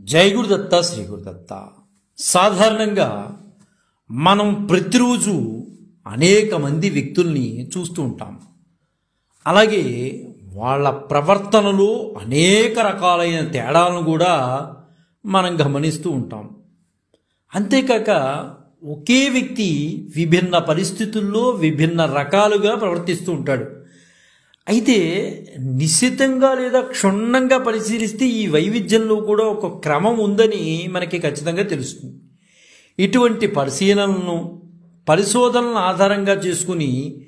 జై గురుదత్త శ్రీ గురుదత్త. సాధారణంగా మనం ప్రతిరోజు అనేక మంది వ్యక్తుల్ని చూస్తూ ఉంటాం. అలాగే వాళ్ళ ప్రవర్తనలో అనేక రకాలైన తేడాలను కూడా మనం గమనిస్తూ ఉంటాం. అంతేకాక ఒకే వ్యక్తి విభిన్న పరిస్థితుల్లో విభిన్న రకాలుగా ప్రవర్తిస్తూ ఉంటాడు. అయితే నిశ్చితంగా లేదా క్షుణ్ణంగా పరిశీలిస్తే ఈ వైవిధ్యంలో కూడా ఒక క్రమం ఉందని మనకి ఖచ్చితంగా తెలుస్తుంది. ఇటువంటి పరిశోధనలను ఆధారంగా చేసుకుని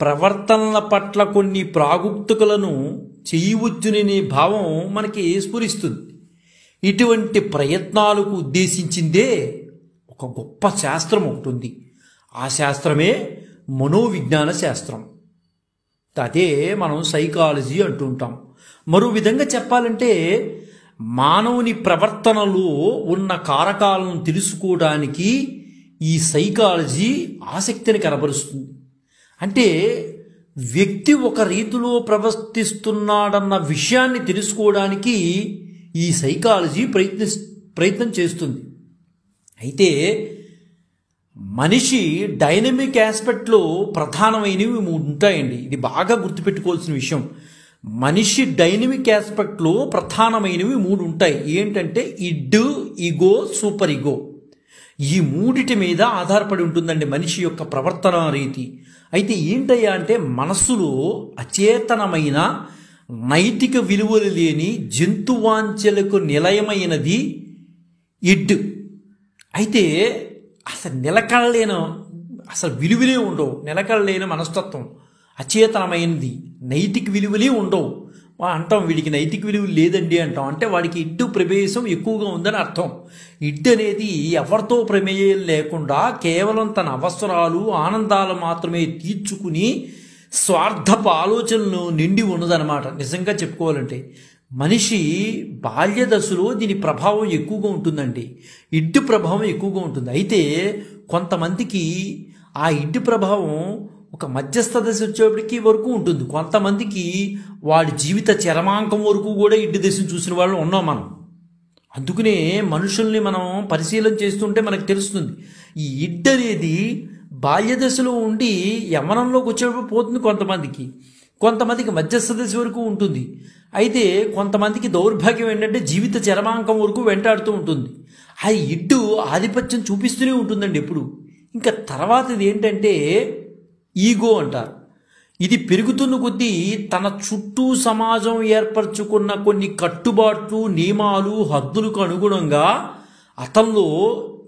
ప్రవర్తనల పట్ల కొన్ని ప్రాగుప్తుకలను చేయవచ్చుననే భావం మనకి స్ఫురిస్తుంది. ఇటువంటి ప్రయత్నాలకు ఉద్దేశించిందే ఒక గొప్ప శాస్త్రం ఒకటి ఉంది. ఆ శాస్త్రమే మనోవిజ్ఞాన శాస్త్రం. అదే మనం సైకాలజీ అంటుంటాం. మరో విధంగా చెప్పాలంటే మానవుని ప్రవర్తనలో ఉన్న కారకాలను తెలుసుకోవడానికి ఈ సైకాలజీ ఆసక్తిని కనబరుస్తుంది. అంటే వ్యక్తి ఒక రీతిలో ప్రవర్తిస్తున్నాడన్న విషయాన్ని తెలుసుకోవడానికి ఈ సైకాలజీ ప్రయత్నం చేస్తుంది. అయితే మనిషి డైనమిక్ ఆస్పెక్ట్లో ప్రధానమైనవి మూడు ఉంటాయండి. ఇది బాగా గుర్తుపెట్టుకోవాల్సిన విషయం. మనిషి డైనమిక్ ఆస్పెక్ట్లో ప్రధానమైనవి మూడు ఉంటాయి. ఏంటంటే ఇడ్, ఈగో, సూపర్ ఈగో. ఈ మూడిటి మీద ఆధారపడి ఉంటుందండి మనిషి యొక్క ప్రవర్తన రీతి. అయితే ఏంటయ్యా అంటే మనస్సులో అచేతనమైన నైతిక విలువలు లేని జంతువాంఛలకు నిలయమైనది ఇడ్. అయితే అసలు విలువలే ఉండవు. నిలకడలేని మనస్తత్వం, అచేతనమైనది, నైతిక విలువలే ఉండవు అంటాం. వీడికి నైతిక విలువలు లేదండి అంటాం. అంటే వాడికి ఇడ్డు ప్రవేశం ఎక్కువగా ఉందని అర్థం. ఇడ్డు అనేది ఎవరితో ప్రమేయం లేకుండా కేవలం తన అవసరాలు ఆనందాలు మాత్రమే తీర్చుకుని స్వార్థపు ఆలోచనలు నిండి ఉన్నదన్నమాట. నిజంగా చెప్పుకోవాలంటే మనిషి బాల్య దశలో దీని ప్రభావం ఎక్కువగా ఉంటుందండి. ఇడ్డు ప్రభావం ఎక్కువగా ఉంటుంది. అయితే కొంతమందికి ఆ ఇడ్డు ప్రభావం ఒక మధ్యస్థ దశ వచ్చేప్పటికి వరకు ఉంటుంది. కొంతమందికి వాడి జీవిత చరమాంకం వరకు కూడా ఇడ్డు దశను చూసిన వాళ్ళు ఉన్నాం మనం. అందుకనే మనుషుల్ని మనం పరిశీలన చేస్తుంటే మనకు తెలుస్తుంది ఈ ఇడ్డు అనేది బాల్య దశలో ఉండి యవ్వనంలోకి వచ్చేటప్పుడు పోతుంది. కొంతమందికి మధ్యస్థ దశ వరకు ఉంటుంది. అయితే కొంతమందికి దౌర్భాగ్యం ఏంటంటే జీవిత చరమాంకం వరకు వెంటాడుతూ ఉంటుంది. ఆ ఇడ్డు ఆధిపత్యం చూపిస్తూనే ఉంటుందండి ఎప్పుడు. ఇంకా తర్వాత ఇది ఏంటంటే ఈగో అంటారు. ఇది పెరుగుతున్న కొద్దీ తన చుట్టూ సమాజం ఏర్పరచుకున్న కొన్ని కట్టుబాట్లు, నియమాలు, హద్దులకు అనుగుణంగా అతనిలో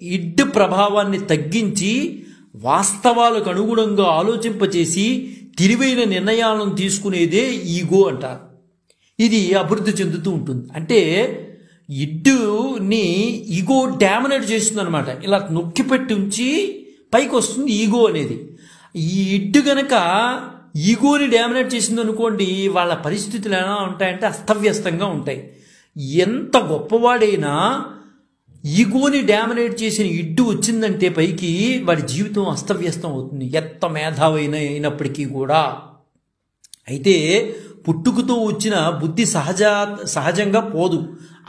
ఇడ్డు ప్రభావాన్ని తగ్గించి వాస్తవాలకు అనుగుణంగా ఆలోచింపచేసి తెలివైన నిర్ణయాలను తీసుకునేదే ఈగో అంటారు. ఇది అభివృద్ధి చెందుతూ ఉంటుంది. అంటే ఇడ్డుని ఈగో డామినేట్ చేస్తుంది అనమాట. ఇలా నొక్కిపెట్టి ఉంచి పైకి వస్తుంది ఈగో అనేది. ఈ ఇడ్డు గనక ఈగోని డామినేట్ చేసింది అనుకోండి, వాళ్ళ పరిస్థితులు ఎలా ఉంటాయంటే అస్తవ్యస్తంగా ఉంటాయి. ఎంత గొప్పవాడైనా ఈగోని డామినేట్ చేసిన ఇడ్డు వచ్చిందంటే పైకి వాడి జీవితం అస్తవ్యస్తం అవుతుంది, ఎంత మేధావైన అయినప్పటికీ కూడా. అయితే పుట్టుకతో వచ్చిన బుద్ధి సహజంగా పోదు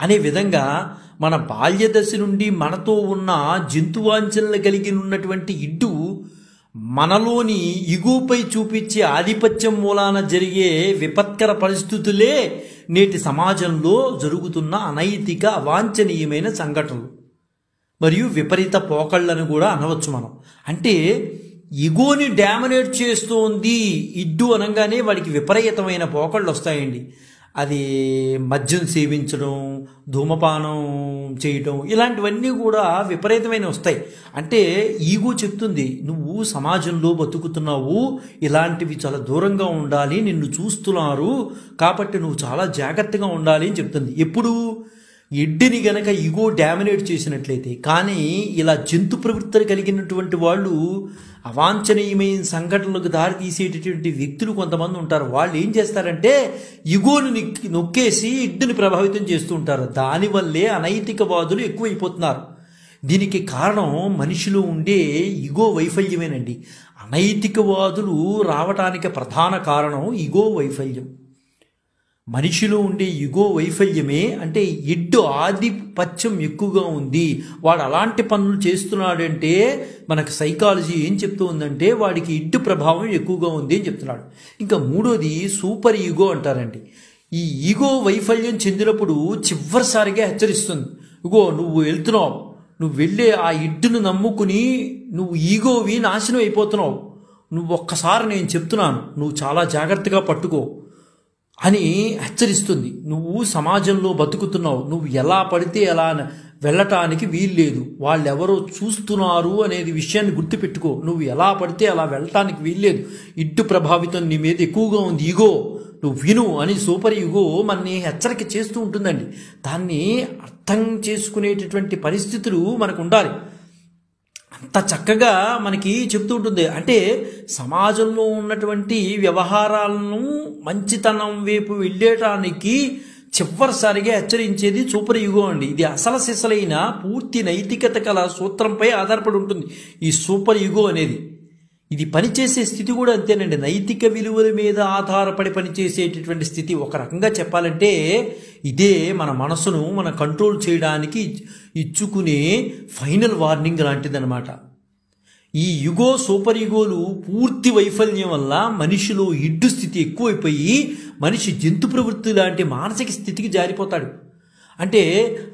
అనే విధంగా మన బాల్య దశ నుండి మనతో ఉన్న జంతువాంఛనలు కలిగి ఉన్నటువంటి ఇడ్డు మనలోని ఇగోపై చూపించే ఆధిపత్యం మూలాన జరిగే విపత్కర పరిస్థితులే నేటి సమాజంలో జరుగుతున్న అనైతిక అవాంఛనీయమైన సంఘటనలు మరియు విపరీత పోకళ్ళను కూడా అనవచ్చు మనం. అంటే ఇగోని డామినేట్ చేస్తోంది ఇడ్డు అనగానే వాడికి విపరీతమైన పోకళ్ళు వస్తాయండి. అది మద్యం సేవించడం, ధూమపానం చేయటం, ఇలాంటివన్నీ కూడా విపరీతమైన వస్తాయి. అంటే ఈగో చెప్తుంది నువ్వు సమాజంలో బతుకుతున్నావు, ఇలాంటివి చాలా దూరంగా ఉండాలి, నిన్ను చూస్తున్నారు కాబట్టి నువ్వు చాలా జాగ్రత్తగా ఉండాలి అని చెప్తుంది. ఎప్పుడు ఇడ్డిని గనక ఈగో డామినేట్ చేసినట్లయితే. కానీ ఇలా జంతు ప్రవృత్తులు కలిగినటువంటి వాళ్ళు అవాంఛనీయమైన సంఘటనలకు దారి తీసేటటువంటి వ్యక్తులు కొంతమంది ఉంటారు. వాళ్ళు ఏం చేస్తారంటే ఈగోని నొక్కేసి ఇడ్డుని ప్రభావితం చేస్తూ ఉంటారు. దానివల్లే అనైతికవాదులు ఎక్కువైపోతున్నారు. దీనికి కారణం మనిషిలో ఉండే ఈగో వైఫల్యమేనండి. అనైతికవాదులు రావటానికి ప్రధాన కారణం ఈగో వైఫల్యం. మనిషిలో ఉండే యుగో వైఫల్యమే, అంటే ఇడ్డు ఆధిపత్యం ఎక్కువగా ఉంది, వాడు అలాంటి పనులు చేస్తున్నాడంటే మనకు సైకాలజీ ఏం చెప్తూ ఉందంటే వాడికి ఇడ్డు ప్రభావం ఎక్కువగా ఉంది అని చెప్తున్నాడు. ఇంకా మూడోది సూపర్ ఈగో అంటారండి. ఈ ఈగో వైఫల్యం చెందినప్పుడు చివరిసారిగా హెచ్చరిస్తుంది, ఇగో నువ్వు వెళ్తున్నావు, నువ్వు వెళ్ళే ఆ ఇడ్డును నమ్ముకుని నువ్వు ఈగోవి నాశనం అయిపోతున్నావు, నువ్వు ఒక్కసారి నేను చెప్తున్నాను నువ్వు చాలా జాగ్రత్తగా పట్టుకో అని హెచ్చరిస్తుంది. నువ్వు సమాజంలో బతుకుతున్నావు, నువ్వు ఎలా పడితే ఎలా వెళ్ళటానికి వీల్లేదు, వాళ్ళెవరో చూస్తున్నారు అనేది విషయాన్ని గుర్తుపెట్టుకో, నువ్వు ఎలా పడితే అలా వెళ్ళటానికి వీల్లేదు, ఇడ్డు ప్రభావితం నీ మీద ఎక్కువగా ఉంది, ఈగో నువ్వు విను అని సూపర్ ఈగో మనని హెచ్చరిక చేస్తూ ఉంటుందండి. దాన్ని అర్థం చేసుకునేటటువంటి పరిస్థితులు మనకు ఉండాలి. అంత చక్కగా మనకి చెప్తూ ఉంటుంది. అంటే సమాజంలో ఉన్నటువంటి వ్యవహారాలను మంచితనం వైపు వెళ్ళేటానికి చివరిసారిగా హెచ్చరించేది సూపర్ ఈగో అండి. ఇది అసలు సిసలైన పూర్తి నైతికత కల సూత్రంపై ఆధారపడి ఉంటుంది ఈ సూపర్ ఈగో అనేది. ఇది పనిచేసే స్థితి కూడా అంతేనండి, నైతిక విలువల మీద ఆధారపడి పనిచేసేటటువంటి స్థితి. ఒక రకంగా చెప్పాలంటే ఇదే మన మనసును మన కంట్రోల్ చేయడానికి ఇచ్చుకునే ఫైనల్ వార్నింగ్ లాంటిదన్నమాట. ఈ యుగో సూపర్ ఈగోలు పూర్తి వైఫల్యం వల్ల మనిషిలో ఇడ్డు స్థితి ఎక్కువైపోయి మనిషి జంతు ప్రవృత్తి లాంటి మానసిక స్థితికి జారిపోతాడు. అంటే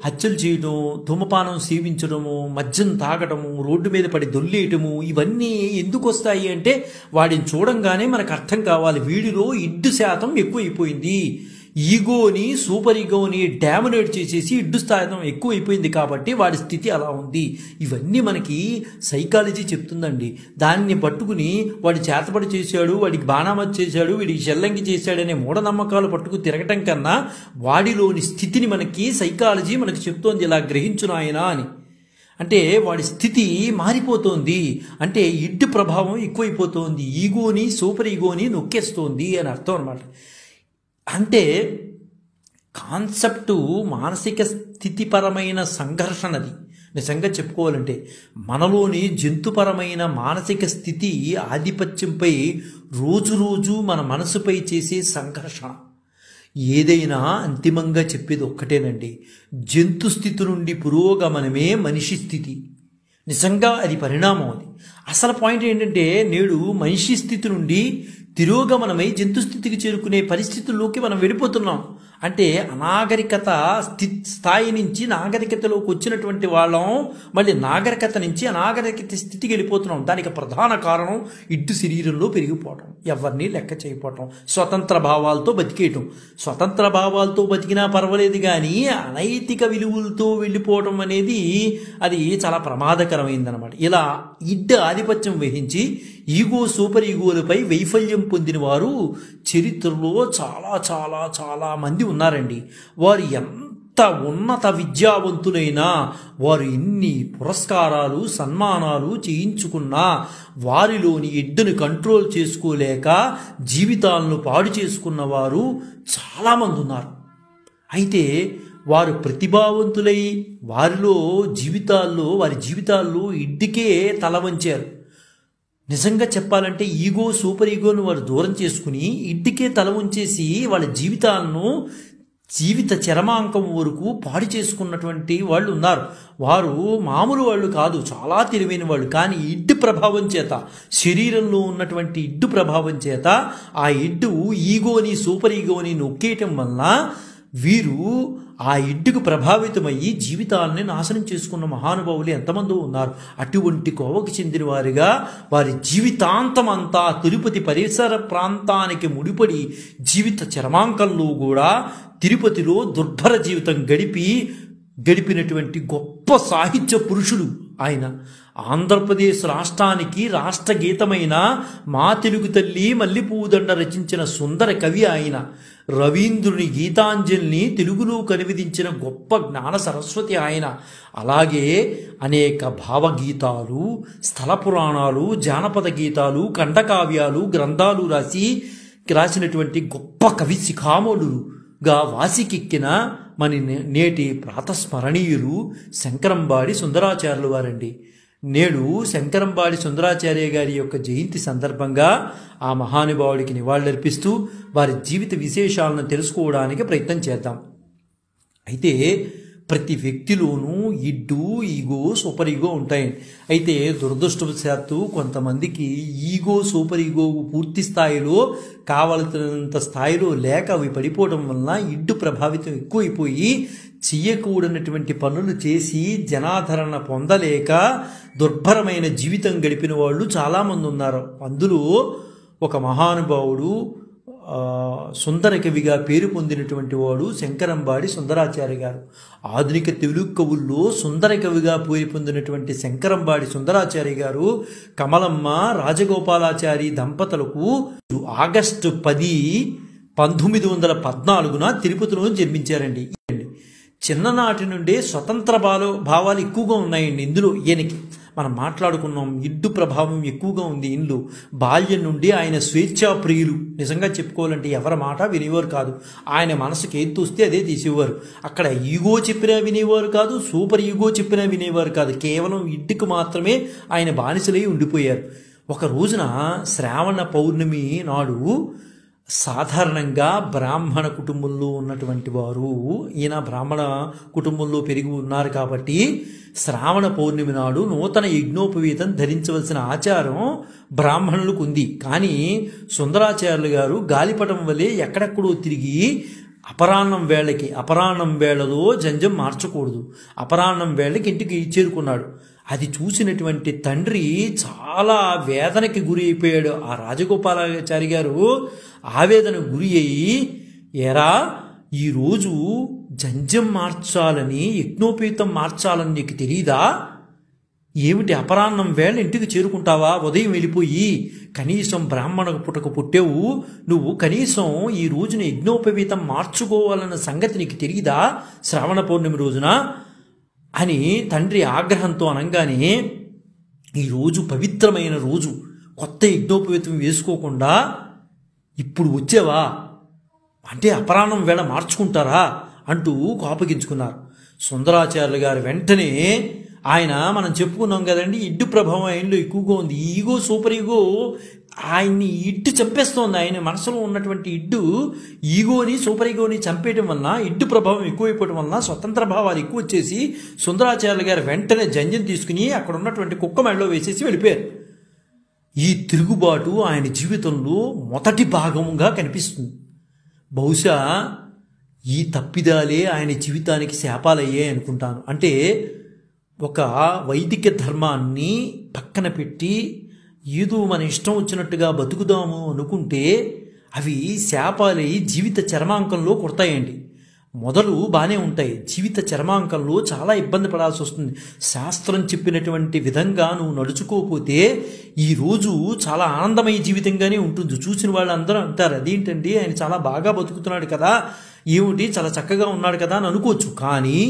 హత్యలు చేయడం, ధూమపానం సేవించడము, మద్యం తాగడము, రోడ్డు మీద పడి దొల్లేయటము, ఇవన్నీ ఎందుకు వస్తాయి అంటే వాడిని చూడంగానే మనకు అర్థం కావాలి వీడిలో ఇడ్డు శాతం ఎక్కువైపోయింది, ఈగోని సూపర్ ఈగోని డామినేట్ చేసేసి ఇడ్డు శాతం ఎక్కువైపోయింది కాబట్టి వాడి స్థితి అలా ఉంది. ఇవన్నీ మనకి సైకాలజీ చెప్తుందండి. దాన్ని పట్టుకుని వాడి చేతపడి చేశాడు, వాడికి బాణామతి చేశాడు, వీడికి షెల్లంగి చేశాడనే మూఢనమ్మకాలు పట్టుకు తిరగటం కన్నా వాడిలోని స్థితిని మనకి సైకాలజీ మనకు చెప్తోంది, ఇలా గ్రహించును ఆయన అని. అంటే వాడి స్థితి మారిపోతోంది, అంటే ఇడ్డు ప్రభావం ఎక్కువైపోతోంది, ఈగోని సూపర్ ఈగోని నొక్కేస్తోంది అని అర్థం అన్నమాట. అంటే కాన్సెప్టు మానసిక స్థితిపరమైన సంఘర్షణది. నిజంగా చెప్పుకోవాలంటే మనలోని జంతుపరమైన మానసిక స్థితి ఆధిపత్యంపై రోజు మన మనసుపై చేసే సంఘర్షణ. ఏదైనా అంతిమంగా చెప్పేది ఒక్కటేనండి, జంతు స్థితి నుండి పురోగమనమే మనిషి స్థితి. నిజంగా అది పరిణామం. అది అసలు పాయింట్ ఏంటంటే నేడు మనిషి స్థితి నుండి తిరోగమనమై జంతు స్థితికి చేరుకునే పరిస్థితుల్లోకి మనం వెళ్ళిపోతున్నాం. అంటే అనాగరికత స్థాయి నుంచి నాగరికతలోకి వచ్చినటువంటి వాళ్ళం మళ్ళీ నాగరికత నుంచి అనాగరికత స్థితికి వెళ్ళిపోతున్నాం. దానికి ప్రధాన కారణం ఇడ్డు శరీరంలో పెరిగిపోవటం, ఎవరిని లెక్క చేయకపోవటం, స్వతంత్ర భావాలతో బతికేయటం. స్వతంత్ర భావాలతో బతికినా పర్వాలేదు కానీ అనైతిక విలువలతో వెళ్ళిపోవటం అనేది అది చాలా ప్రమాదకరమైందనమాట. ఇలా ఇడ్డు ఆధిపత్యం వహించి ఈగో సూపర్ ఈగోలపై వైఫల్యం పొందిన వారు చరిత్రలో చాలా చాలా చాలా మంది ఉన్నారండి. వారు ఎంత ఉన్నత విద్యావంతులైనా, వారు ఎన్ని పురస్కారాలు సన్మానాలు చేయించుకున్నా వారిలోని ఎడ్డును కంట్రోల్ చేసుకోలేక జీవితాలను పాడు చేసుకున్న వారు చాలామంది ఉన్నారు. అయితే వారు ప్రతిభావంతులై వారి జీవితాల్లో ఇడ్డుకే తల వంచారు. నిజంగా చెప్పాలంటే ఈగో సూపర్ ఈగోను వారు దూరం చేసుకుని ఇడ్డుకే తల ఉంచేసి వాళ్ళ జీవిత చరమాంకం వరకు పాడు చేసుకున్నటువంటి వాళ్ళు ఉన్నారు. వారు మామూలు వాళ్ళు కాదు, చాలా తెలివైన వాళ్ళు. కానీ ఇడ్డు ప్రభావం చేత, శరీరంలో ఉన్నటువంటి ఇడ్డు ప్రభావం చేత ఆ ఇడ్డు ఈగోని సూపర్ ఈగోని నొక్కేయటం వలన వీరు ఆ ఇడ్డుకు ప్రభావితమయ్యి జీవితాలని నాశనం చేసుకున్న మహానుభావులు ఎంతమందో ఉన్నారు. అటువంటి కోవకు చెందిన వారిగా వారి జీవితాంతం అంతా తిరుపతి పరిసర ప్రాంతానికి ముడిపడి జీవిత చరమాంకంలో కూడా తిరుపతిలో దుర్భర జీవితం గడిపినటువంటి గొప్ప సాహిత్య పురుషులు ఆయన. ఆంధ్రప్రదేశ్ రాష్ట్రానికి రాష్ట్ర గీతమైన మా తెలుగు తల్లి మల్లెపూదండ రచించిన సుందర కవి ఆయన. రవీంద్రుని గీతాంజలిని తెలుగులోకి అనువదించిన గొప్ప జ్ఞాన సరస్వతి ఆయన. అలాగే అనేక భావగీతాలు, స్థల పురాణాలు, జానపద గీతాలు, ఖండకావ్యాలు, గ్రంథాలు రాసినటువంటి గొప్ప కవి శిఖామణులుగా వాసికెక్కిన మన నేటి ప్రాతస్మరణీయులు శంకరంబాడి సుందరాచార్యులు వారండి. నేడు శంకరంబాడి సుందరాచార్య గారి యొక్క జయంతి సందర్భంగా ఆ మహానుభావుడికి నివాళులర్పిస్తూ వారి జీవిత విశేషాలను తెలుసుకోవడానికి ప్రయత్నం చేద్దాం. అయితే ప్రతి వ్యక్తిలోనూ ఇడ్డు, ఈగో, సూపర్ ఈగో ఉంటాయండి. అయితే దురదృష్టవశాత్తు కొంతమందికి ఈగో, సూపర్ ఈగో పూర్తి స్థాయిలో కావలసినంత స్థాయిలో లేక అవి పడిపోవడం వలన ఇడ్డు ప్రభావితం ఎక్కువైపోయి చెయ్యకూడనటువంటి పనులు చేసి జనాదరణ పొందలేక దుర్భరమైన జీవితం గడిపిన వాళ్ళు చాలామంది ఉన్నారు. అందులో ఒక మహానుభావుడు సుందర కవిగా పేరు పొందినటువంటి వాడు శంకరంబాడి సుందరాచార్య గారు. ఆధునిక తెలుగు కవుల్లో సుందర కవిగా పేరు పొందినటువంటి శంకరంబాడి సుందరాచార్య గారు కమలమ్మ రాజగోపాలాచారి దంపతులకు ఆగస్టు 10, 1914 తిరుపతిలో జన్మించారండి. చిన్ననాటి నుండే స్వతంత్ర భావాలు ఎక్కువగా ఉన్నాయండి ఇందులో. ఈయనకి మనం మాట్లాడుకున్నాం, ఇడ్డు ప్రభావం ఎక్కువగా ఉంది ఇందులో. బాల్యం నుండి ఆయన స్వేచ్ఛాప్రియులు. నిజంగా చెప్పుకోవాలంటే ఎవరి మాట వినేవారు కాదు. ఆయన మనసుకి ఏది తోస్తే అదే తీసేవారు. అక్కడ ఈగో చెప్పినా వినేవారు కాదు, సూపర్ ఈగో చెప్పినా వినేవారు కాదు. కేవలం ఇడ్డుకు మాత్రమే ఆయన బానిసలై ఉండిపోయారు. ఒక రోజున శ్రావణ పౌర్ణమి నాడు సాధారణంగా బ్రాహ్మణ కుటుంబంలో ఉన్నటువంటి వారు, ఈయన బ్రాహ్మణ కుటుంబంలో పెరిగి ఉన్నారు కాబట్టి శ్రావణ పౌర్ణమి నాడు నూతన యజ్ఞోపవీతం ధరించవలసిన ఆచారం బ్రాహ్మణులకు ఉంది. కానీ సుందరాచార్యులు గారు గాలిపటం వల్లే ఎక్కడెక్కడో తిరిగి అపరాహ్నం వేళలో జంజం మార్చకూడదు, అపరాహ్నం వేళకి ఇంటికి చేరుకున్నాడు. అది చూసినటువంటి తండ్రి చాలా వేదనకి గురి అయిపోయాడు. ఆ రాజగోపాలాచారి గారు ఆవేదన గురి అయ్యి, ఎరా ఈరోజు జంజం మార్చాలని, యజ్ఞోపేతం మార్చాలని నీకు తెలీదా? ఏమిటి అపరాహ్నం వేళ ఇంటికి చేరుకుంటావా? ఉదయం వెళ్ళిపోయి కనీసం బ్రాహ్మణ పుట్టకు పుట్టావు నువ్వు, కనీసం ఈ రోజున యజ్ఞోపవీతం మార్చుకోవాలన్న సంగతి నీకు తెలియదా శ్రావణ పౌర్ణమి రోజున అని తండ్రి ఆగ్రహంతో అనగానే, ఈరోజు పవిత్రమైన రోజు, కొత్త యజ్ఞోపవీతం వేసుకోకుండా ఇప్పుడు వచ్చావా అంటే అపరాహ్నం వేళ మార్చుకుంటారా అంటూ కోపగించుకున్నారు. సుందరాచార్యులు గారు వెంటనే, ఆయన మనం చెప్పుకున్నాం కదండి, ఇడ్డు ప్రభావం ఆయనలో ఎక్కువగా ఉంది. ఈగో, సూపర్ ఈగో ఆయన్ని ఇడ్డు చంపేస్తోంది. ఆయన మనసులో ఉన్నటువంటి ఇడ్డు ఈగోని, సూపర్ ఈగోని చంపేయటం వలన, ఇడ్డు ప్రభావం ఎక్కువైపోవడం వలన స్వతంత్ర భావాలు ఎక్కువ వచ్చేసి సుందరాచార్యులు గారు వెంటనే జంజం తీసుకుని అక్కడ ఉన్నటువంటి కుక్క మెడలో వేసేసి వెళ్ళిపోయారు. ఈ తిరుగుబాటు ఆయన జీవితంలో మొదటి భాగంగా కనిపిస్తుంది. బహుశా ఈ తప్పిదాలే ఆయన జీవితానికి శాపాలయ్యాయి అనుకుంటాను. అంటే ఒక వైదిక ధర్మాన్ని పక్కన పెట్టి ఏదో మన ఇష్టం వచ్చినట్టుగా బతుకుదాము అనుకుంటే అవి శాపాలై జీవిత చర్మాంకంలో కొడతాయండి. మొదలు బాగానే ఉంటాయి, జీవిత చర్మాంకంలో చాలా ఇబ్బంది పడాల్సి వస్తుంది. శాస్త్రం చెప్పినటువంటి విధంగా నువ్వు నడుచుకోకపోతే ఈరోజు చాలా ఆనందమయ జీవితంగానే ఉంటుంది. చూసిన వాళ్ళందరూ అంటారు, అదేంటండి ఆయన చాలా బాగా బతుకుతున్నాడు కదా, ఏమిటి చాలా చక్కగా ఉన్నాడు కదా అని అనుకోవచ్చు. కానీ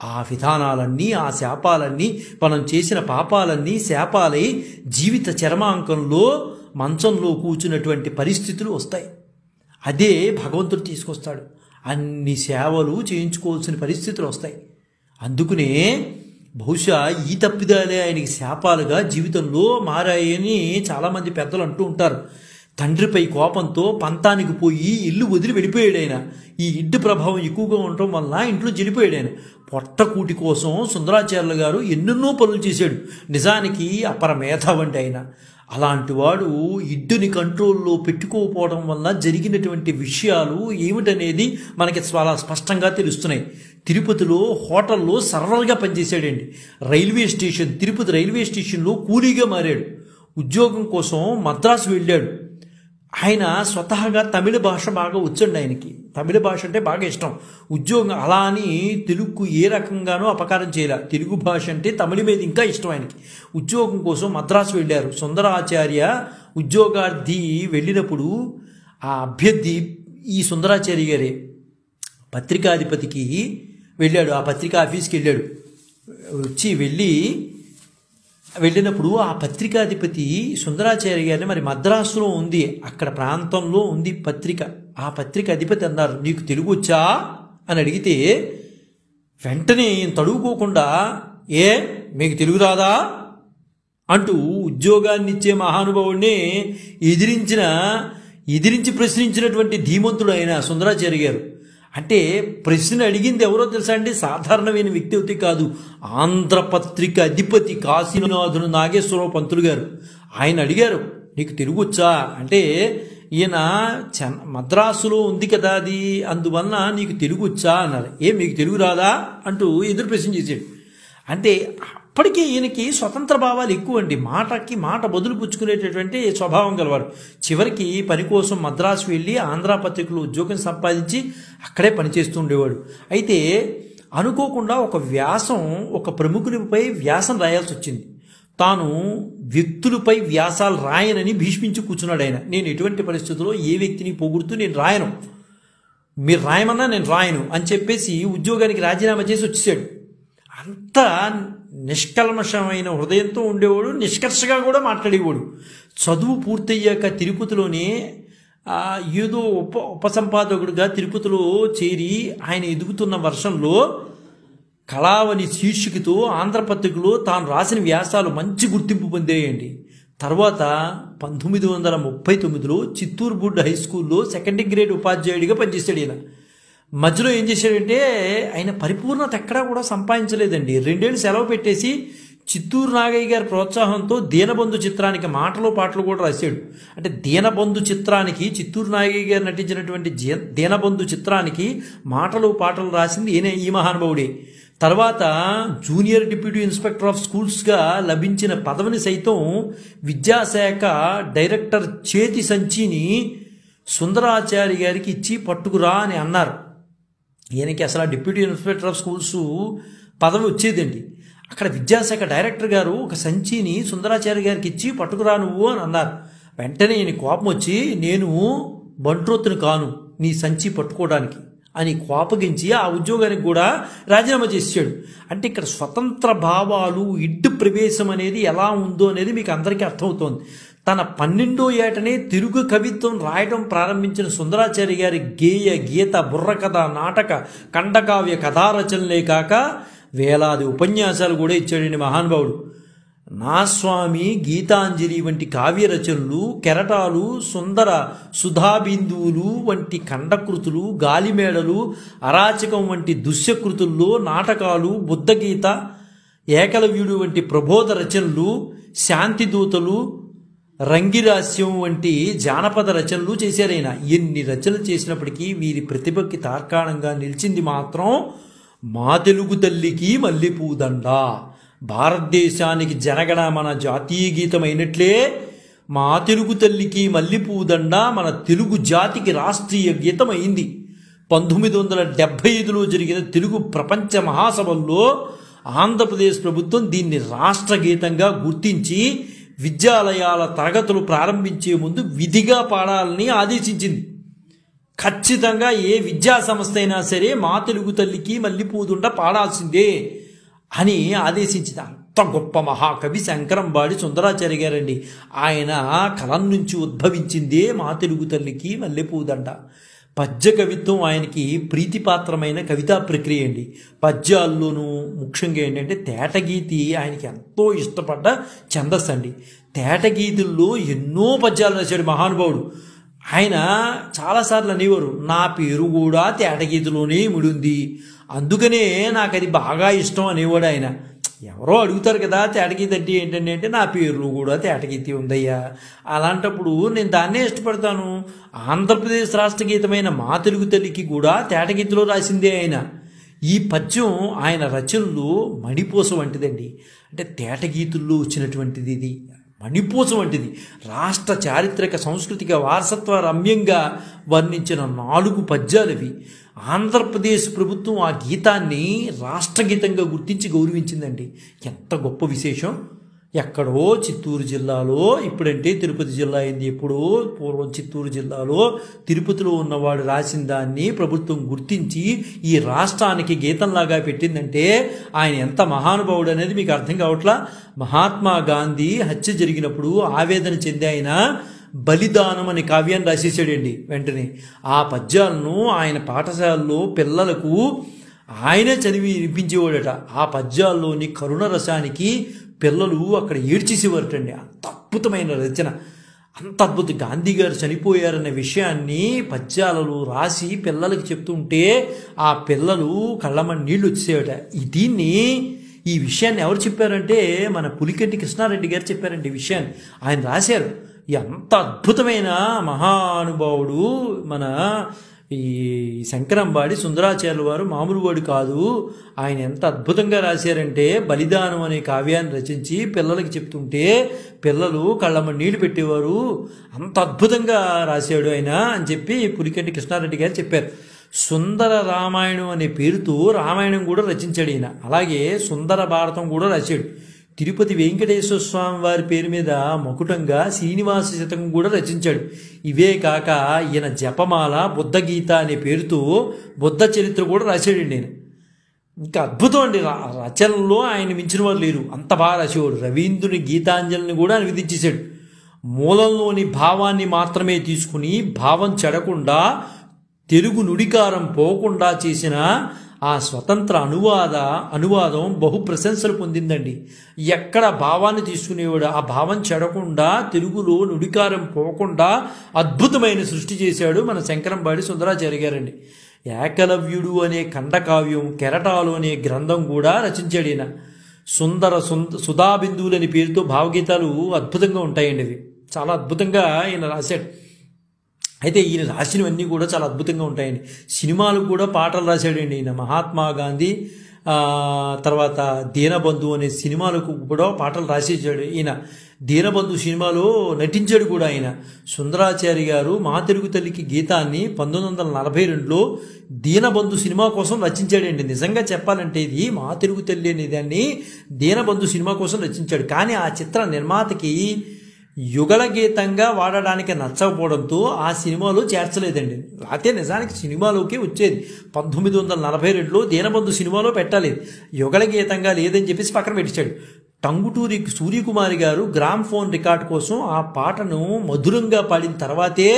ఆ విధానాలన్నీ, ఆ శాపాలన్నీ, మనం చేసిన పాపాలన్నీ శాపాలై జీవిత చర్మాంకంలో మంచంలో కూర్చున్నటువంటి పరిస్థితులు వస్తాయి. అదే భగవంతుడు తీసుకొస్తాడు. అన్ని సేవలు చేయించుకోవాల్సిన పరిస్థితులు వస్తాయి. అందుకనే బహుశా ఈ తప్పిదాలే ఆయనకి శాపాలుగా జీవితంలో మారాయని చాలామంది పెద్దలు అంటూ ఉంటారు. తండ్రిపై కోపంతో పంతానికి పోయి ఇల్లు వదిలి వెళ్ళిపోయాడు ఆయన. ఈ ఇడ్డు ప్రభావం ఎక్కువగా ఉండటం వల్ల ఇంట్లో చెడిపోయాడు ఆయన. పొట్టకూటి కోసం సుందరాచార్యులు గారు ఎన్నెన్నో పనులు చేశాడు. నిజానికి అపర మేధావంటి ఆయన. అలాంటి వాడు ఇడ్డుని కంట్రోల్లో పెట్టుకోకపోవడం వల్ల జరిగినటువంటి విషయాలు ఏమిటనేది మనకి చాలా స్పష్టంగా తెలుస్తున్నాయి. తిరుపతిలో హోటల్లో సర్వర్గా పనిచేశాడండి. తిరుపతి రైల్వే స్టేషన్లో కూలీగా మారాడు. ఉద్యోగం కోసం మద్రాసు వెళ్ళాడు. ఆయన స్వతహాగా తమిళ భాష బాగా వచ్చండి ఆయనకి. తమిళ భాష అంటే బాగా ఇష్టం. ఉద్యోగం అలా అని తెలుగుకు ఏ రకంగానూ అపకారం చేయలే. తెలుగు భాష అంటే తమిళ మీద ఇంకా ఇష్టం ఆయనకి. ఉద్యోగం కోసం మద్రాసు వెళ్ళారు. సుందరాచార్య ఉద్యోగార్థి వెళ్ళినప్పుడు ఆ అభ్యర్థి ఈ సుందరాచార్య గారే పత్రికాధిపతికి వెళ్ళాడు. ఆ పత్రికా ఆఫీస్కి వెళ్ళినప్పుడు ఆ పత్రికాధిపతి సుందరాచార్య గారిని, మరి మద్రాసులో ఉంది, అక్కడ ప్రాంతంలో ఉంది పత్రిక. ఆ పత్రిక అధిపతి అన్నారు, నీకు తెలుగు వచ్చా అని అడిగితే వెంటనే తడువుకోకుండా, మీకు తెలుగు రాదా అంటూ ఉద్యోగాన్ని ఇచ్చే మహానుభావుడినే ఎదిరించి ప్రశ్నించినటువంటి ధీమంతుడు ఆయన సుందరాచార్య గారు. అంటే ప్రశ్న అడిగింది ఎవరో తెలుసా అండి? సాధారణమైన వ్యక్తి కాదు, ఆంధ్రపత్రిక అధిపతి కాశీనాథుడు నాగేశ్వరరావు పంతులు గారు. ఆయన అడిగారు, నీకు తెలుగు వచ్చా అంటే, ఈయన మద్రాసులో ఉంది కదా అది, అందువలన నీకు తెలుగు వచ్చా అన్నారు. మీకు తెలుగు రాదా అంటూ ఎదురు ప్రశ్న చేశాడు. అంటే అప్పటికే ఈయనకి స్వతంత్ర భావాలు ఎక్కువ అండి, మాటకి మాట బదులు పుచ్చుకునేటటువంటి స్వభావం గలవాడు. చివరికి పని కోసం మద్రాసు వెళ్ళి ఆంధ్రపత్రికలో ఉద్యోగం సంపాదించి అక్కడే పనిచేస్తూ ఉండేవాడు. అయితే అనుకోకుండా ఒక ప్రముఖునిపై వ్యాసం రాయాల్సి వచ్చింది. తాను వ్యక్తులపై వ్యాసాలు రాయనని భీష్మించి కూర్చున్నాడు ఆయన. నేను ఎటువంటి పరిస్థితుల్లో ఏ వ్యక్తిని పొగుడుతూ నేను రాయను, మీరు రాయమన్నా నేను రాయను అని చెప్పేసి ఉద్యోగానికి రాజీనామా చేసి వచ్చేసాడు. అంత నిష్కల్మషమైన హృదయంతో ఉండేవాడు, నిష్కర్షగా కూడా మాట్లాడేవాడు. చదువు పూర్తయ్యాక తిరుపతిలోనే ఏదో ఉపసంపాదకుడిగా తిరుపతిలో చేరి ఆయన ఎదుగుతున్న వర్షంలో కళావని శీర్షికతో ఆంధ్రపత్రికలో తాను రాసిన వ్యాసాలు మంచి గుర్తింపు పొందేయండి. తర్వాత 1939లో చిత్తూరు బుడ్ హై స్కూల్లో సెకండరీ గ్రేడ్ ఉపాధ్యాయుడిగా పనిచేశాడు. ఈయన మధ్యలో ఏం చేశాడంటే, ఆయన పరిపూర్ణత ఎక్కడా కూడా సంపాదించలేదండి. 2 ఏళ్ళు సెలవు పెట్టేసి చిత్తూరు నాగయ్య గారి ప్రోత్సాహంతో దీనబంధు చిత్రానికి మాటలు పాటలు కూడా రాశాడు. అంటే దీనబంధు చిత్రానికి, చిత్తూరు నాగయ్య గారు నటించినటువంటి దీనబంధు చిత్రానికి మాటలు పాటలు రాసింది ఈ మహానుభావుడే. తర్వాత జూనియర్ డిప్యూటీ ఇన్స్పెక్టర్ ఆఫ్ స్కూల్స్గా లభించిన పదవిని సైతం విద్యాశాఖ డైరెక్టర్ చేతి సంచిని సుందరాచారి గారికి ఇచ్చి పట్టుకురా అని అన్నారు. ఈయనకి అసలు డిప్యూటీ ఇన్స్పెక్టర్ ఆఫ్ స్కూల్స్ పదవి వచ్చేదండి. అక్కడ విద్యాశాఖ డైరెక్టర్ గారు ఒక సంచిని సుందరాచార్య గారికి ఇచ్చి పట్టుకురా నువ్వు అని అన్నారు. వెంటనే ఈయన కోపం వచ్చి, నేను బంట్రోత్తుని కాను నీ సంచి పట్టుకోవడానికి అని కోపగించి ఆ ఉద్యోగానికి కూడా రాజీనామా చేసాడు. అంటే ఇక్కడ స్వతంత్ర భావాలు, ఇడ్డు ప్రవేశం అనేది ఎలా ఉందో అనేది మీకు అందరికీ అర్థమవుతోంది. తన 12వ ఏటనే తెలుగు కవిత్వం రాయడం ప్రారంభించిన సుందరాచార్య గారి గేయ, గీత, బుర్రకథ, నాటక, ఖండకావ్య కథారచనలే కాక వేలాది ఉపన్యాసాలు కూడా ఇచ్చాడండి మహానుభావుడు. నా స్వామి, గీతాంజలి వంటి కావ్య రచనలు, కెరటాలు, సుందర సుధాబిందువులు వంటి ఖండకృతులు, గాలిమేడలు, అరాచకం వంటి దుశ్యకృతుల్లో నాటకాలు, బుద్ధగీత, ఏకలవ్యుడు వంటి ప్రబోధ రచనలు, శాంతిదూతలు, రంగిరాస్యం వంటి జానపద రచనలు చేశారైనా. ఎన్ని రచనలు చేసినప్పటికీ వీరి ప్రతిభకి తార్కాణంగా నిలిచింది మాత్రం మా తెలుగు తల్లికి మల్లెపూదండ. భారతదేశానికి జనగణమన జాతీయ గీతమైనట్లే మా తెలుగు తల్లికి మల్లెపూదండ మన తెలుగు జాతికి రాష్ట్రీయ గీతం అయింది. 1975లో జరిగిన తెలుగు ప్రపంచ మహాసభల్లో ఆంధ్రప్రదేశ్ ప్రభుత్వం దీన్ని రాష్ట్ర గీతంగా గుర్తించి విద్యాలయాల తరగతులు ప్రారంభించే ముందు విధిగా పాడాలని ఆదేశించింది. ఖచ్చితంగా ఏ విద్యా సంస్థ అయినా సరే మా తెలుగు తల్లికి మల్లెపూదండ పాడాల్సిందే అని ఆదేశించింది. అంత గొప్ప మహాకవి శంకరంబాడి సుందరాచార్య గారండి. ఆయన కలం నుంచి ఉద్భవించిందే మా తెలుగు తల్లికి మల్లెపూదండ. పద్య కవిత్వం ఆయనకి ప్రీతిపాత్రమైన కవితా ప్రక్రియ అండి. పద్యాల్లోనూ ముఖ్యంగా ఏంటంటే తేటగీతి ఆయనకి ఎంతో ఇష్టపడ్డ ఛందస్సు అండి. తేటగీతుల్లో ఎన్నో పద్యాలు రాశాడు మహానుభావుడు. ఆయన చాలాసార్లు అనేవారు, నా పేరు కూడా తేటగీతిలోనే ముడింది, అందుకనే నాకు అది బాగా ఇష్టం అనేవాడు ఆయన. ఎవరో అడుగుతారు కదా తేటగీతి అంటే ఏంటంటే, అంటే నా పేరులో కూడా తేటగీతి ఉందయ్యా, అలాంటప్పుడు నేను దాన్నే ఇష్టపడతాను. ఆంధ్రప్రదేశ్ రాష్ట్ర గీతమైన మా తెలుగు తల్లికి కూడా తేటగీతిలో రాసిందే ఆయన. ఈ పద్యం ఆయన రచనలు మణిపూస వంటిదండి. అంటే తేటగీతుల్లో వచ్చినటువంటిది ఇది, మణిపూస వంటిది. రాష్ట్ర చారిత్రక సాంస్కృతిక వారసత్వ రమ్యంగా వర్ణించిన 4 పద్యాలవి. ఆంధ్రప్రదేశ్ ప్రభుత్వం ఆ గీతాన్ని రాష్ట్రగీతంగా గుర్తించి గౌరవించిందండి. ఎంత గొప్ప విశేషం. ఎక్కడో చిత్తూరు జిల్లాలో, ఇప్పుడంటే తిరుపతి జిల్లా అయింది, ఎప్పుడో పూర్వం చిత్తూరు జిల్లాలో తిరుపతిలో ఉన్నవాడు రాసిన దాన్ని ప్రభుత్వం గుర్తించి ఈ రాష్ట్రానికి గీతంలాగా పెట్టిందంటే ఆయన ఎంత మహానుభావుడు అనేది మీకు అర్థం కావట్లా. మహాత్మా గాంధీ హత్య జరిగినప్పుడు ఆవేదన చెంది ఆయన బలిదానం అనే కావ్యాన్ని రాసేసాడండి. వెంటనే ఆ పద్యాలను ఆయన పాఠశాలలో పిల్లలకు ఆయనే చదివి వినిపించేవాడట. ఆ పద్యాల్లోని కరుణ రసానికి పిల్లలు అక్కడ ఏడ్చేసేవారటండి. అంత అద్భుతమైన రచన, అంత అద్భుత. గాంధీ గారు చనిపోయారన్న విషయాన్ని పద్యాలలో రాసి పిల్లలకి చెప్తుంటే ఆ పిల్లలు కళ్ళమని నీళ్ళు వచ్చేవాట. ఈ విషయాన్ని ఎవరు చెప్పారంటే మన పులికంటి కృష్ణారెడ్డి గారు చెప్పారండి. ఈ విషయాన్ని ఆయన రాశారు. ఎంత అద్భుతమైన మహానుభావుడు మన ఈ శంకరంబాడి సుందరాచార్యుల వారు మామూలు వాడు కాదు. ఆయన ఎంత అద్భుతంగా రాశారంటే బలిదానం అనే కావ్యాన్ని రచించి పిల్లలకి చెప్తుంటే పిల్లలు కళ్ళమ్మ నీళ్లు పెట్టేవారు. అంత అద్భుతంగా రాశాడు ఆయన అని చెప్పి పులికంటి కృష్ణారెడ్డి గారు చెప్పారు. సుందర రామాయణం అనే పేరుతో రామాయణం కూడా రచించాడు ఈయన. అలాగే సుందర భారతం కూడా రాశాడు. తిరుపతి వెంకటేశ్వర స్వామి వారి పేరు మీద మకుటంగా శ్రీనివాస శతకం కూడా రచించాడు. ఇవే కాక ఈయన జపమాల బుద్ధ గీత అనే పేరుతో బుద్ధ చరిత్ర కూడా రాశాడండి నేను. ఇంకా అద్భుతం అండి. రచనలో ఆయన మించిన వారు లేరు, అంత బాగా రాసేవాడు. రవీంద్రుని గీతాంజలిని కూడా అనువదించేశాడు. మూలంలోని భావాన్ని మాత్రమే తీసుకుని భావం చెడకుండా తెలుగు నుడికారం పోకుండా చేసిన ఆ స్వతంత్ర అనువాదం బహు ప్రశంసలు పొందిందండి. ఎక్కడ భావాన్ని తీసుకునేవాడు ఆ భావం చెడకుండా తెలుగులో నుడికారం పోకుండా అద్భుతమైన సృష్టి చేశాడు మన శంకరంబాడి సుందరాచార్య గారండి. ఏకలవ్యుడు అనే ఖండకావ్యం, కెరటాలు అనే గ్రంథం కూడా రచించాడు ఈయన. సుధాబిందువులు అనే పేరుతో భావగీతాలు అద్భుతంగా ఉంటాయండి. అవి చాలా అద్భుతంగా ఈయన రాశాడు. అయితే ఈయన రాసినవన్నీ కూడా చాలా అద్భుతంగా ఉంటాయండి. సినిమాలకు కూడా పాటలు రాశాడండి ఈయన. మహాత్మా గాంధీ తర్వాత దీనబంధు అనే సినిమాలకు కూడా పాటలు రాసేసాడు ఈయన. దీనబంధు సినిమాలో నటించాడు కూడా ఆయన. సుందరాచారి గారు మా తెలుగు తల్లికి గీతాన్ని 1942లో దీనబంధు సినిమా కోసం రచించాడండి. నిజంగా చెప్పాలంటే ఇది మా తెలుగు తల్లి అనే దాన్ని దీనబంధు సినిమా కోసం రచించాడు. కానీ ఆ చిత్ర నిర్మాతకి యుగళ గీతంగా వాడడానికి నచ్చకపోవడంతో ఆ సినిమాలో చేర్చలేదండి. అయితే నిజానికి సినిమాలోకి వచ్చేది 1942లో దీనబంధు సినిమాలో పెట్టాలి, యుగళ గీతంగా లేదని చెప్పేసి పక్కన పెట్టించాడు. టంగుటూరి సూర్యకుమారి గారు గ్రామ్ ఫోన్ రికార్డ్ కోసం ఆ పాటను మధురంగా పాడిన తర్వాతే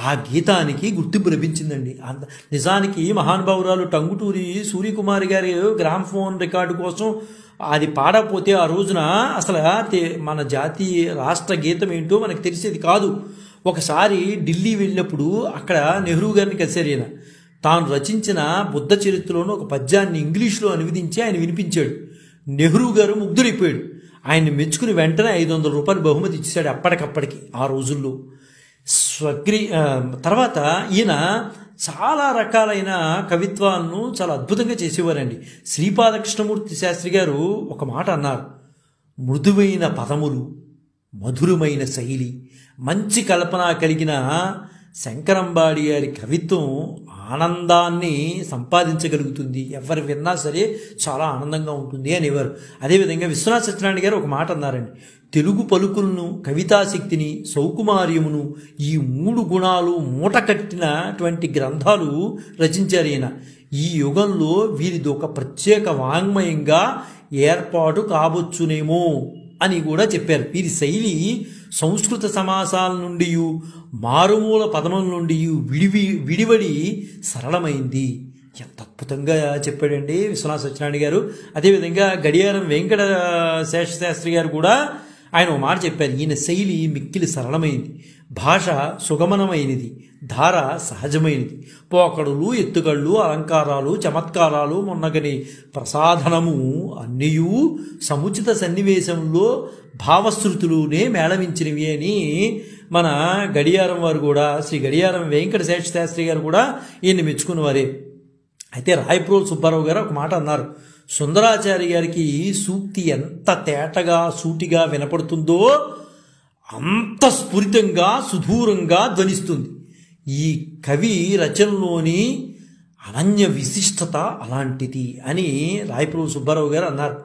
ఆ గీతానికి గుర్తింపు లభించిందండి. నిజానికి మహానుభావురాలు టంగుటూరి సూర్యకుమారి గారి గ్రామ్ ఫోన్ రికార్డు కోసం అది పాడకపోతే ఆ రోజున అసలు మన జాతీయ రాష్ట్ర గీతం ఏంటో మనకు తెలిసేది కాదు. ఒకసారి ఢిల్లీ వెళ్ళినప్పుడు అక్కడ నెహ్రూ గారిని కలిశారు. ఈయన తాను రచించిన బుద్ధ చరిత్రలోని ఒక పద్యాన్ని ఇంగ్లీష్లో అనువదించి ఆయన వినిపించాడు. నెహ్రూ గారు ముగ్ధుడైపోయాడు. ఆయన్ని మెచ్చుకుని వెంటనే 500 రూపాయలు బహుమతి ఇచ్చాడు అప్పటికప్పటికి ఆ రోజుల్లో. తర్వాత ఈయన చాలా రకాలైన కవిత్వాలను చాలా అద్భుతంగా చేసేవారండి. శ్రీపాద కృష్ణమూర్తి శాస్త్రి గారు ఒక మాట అన్నారు, మృదువైన పదములు, మధురమైన శైలి, మంచి కల్పన కలిగిన శంకరంబాడి గారి కవిత్వం ఆనందాన్ని సంపాదించగలుగుతుంది, ఎవరు విన్నా సరే చాలా ఆనందంగా ఉంటుంది అనేవారు. అదేవిధంగా విశ్వనాథ సత్యనారాయణ గారు ఒక మాట అన్నారండి, తెలుగు పలుకులను, కవితాశక్తిని, సౌకుమార్యమును, ఈ 3 గుణాలు మూట కట్టినటువంటి గ్రంథాలు రచించారు ఈయన. ఈ యుగంలో వీరిది ఒక ప్రత్యేక వాంగ్మయంగా ఏర్పాటు కాబొచ్చునేమో అని కూడా చెప్పారు. వీరి శైలి సంస్కృత సమాసాల నుండి, మారుమూల పదముల నుండి విడివడి సరళమైంది. ఎంత అద్భుతంగా చెప్పాడండి విశ్వనాథ సత్యనారాయణ గారు. అదేవిధంగా గడియారం వెంకట శేషశాస్త్రి గారు కూడా ఆయన ఒక మాట చెప్పారు, ఈయన శైలి మిక్కిలి సరళమైనది, భాష సుగమనమైనది, ధార సహజమైనది, పోకడులు, ఎత్తుగళ్ళు, అలంకారాలు, చమత్కారాలు, మొన్నగని ప్రసాధనము అన్నీయూ సముచిత సన్నివేశంలో భావశ్రుతులునే మేళవించినవి అని మన గడియారం వారు కూడా, శ్రీ గడియారం వెంకట శేషశాస్త్రి గారు కూడా ఈయన్ని మెచ్చుకున్నవారే. అయితే రాయప్రోలు సుబ్బారావు గారు ఒక మాట అన్నారు, సుందరాచారి గారికి సూక్తి ఎంత తేటగా సూటిగా వినపడుతుందో అంత స్ఫురితంగా సుదూరంగా ధ్వనిస్తుంది. ఈ కవి రచనలోని అనన్య విశిష్టత అలాంటిది అని రాయప్రోలు సుబ్బారావు గారు అన్నారు.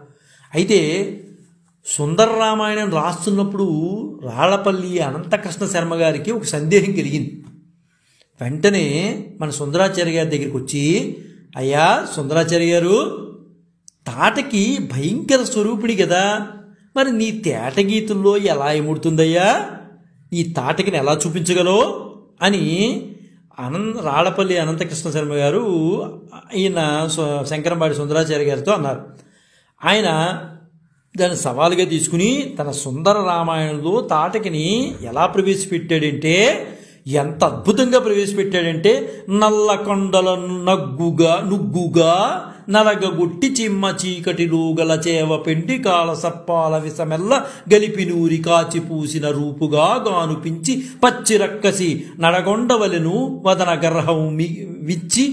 అయితే సుందర రామాయణం రాస్తున్నప్పుడు రాళ్లపల్లి అనంతకృష్ణ శర్మ గారికి ఒక సందేహం కలిగింది. వెంటనే మన సుందరాచార్య గారి దగ్గరికి వచ్చి, అయ్యా సుందరాచార్య గారు, తాటకి భయంకర స్వరూపిణి కదా, మరి నీ తేట గీతుల్లో ఎలా ఇముడుతుందయ్యా, ఈ తాటకిని ఎలా చూపించగలవు అని రాళ్లపల్లి అనంతకృష్ణ శర్మ గారు ఈయన శంకరంబాడి సుందరాచార్య గారితో అన్నారు. ఆయన దాన్ని సవాలుగా తీసుకుని తన సుందర రామాయణంలో తాటకిని ఎలా ప్రవేశపెట్టాడంటే, ఎంత అద్భుతంగా ప్రవేశపెట్టాడంటే, నల్ల కొండలను నుగ్గుగా నలగగొట్టి చిమ్మ చీకటిలో గల చేవ పెండి కాల సర్పాల విషమెల్ల గలిపి నూరి కాచి పూసిన రూపుగా గానుపించి పచ్చి రక్కసి నడగొండవలెను వదన గర్హం విచ్చి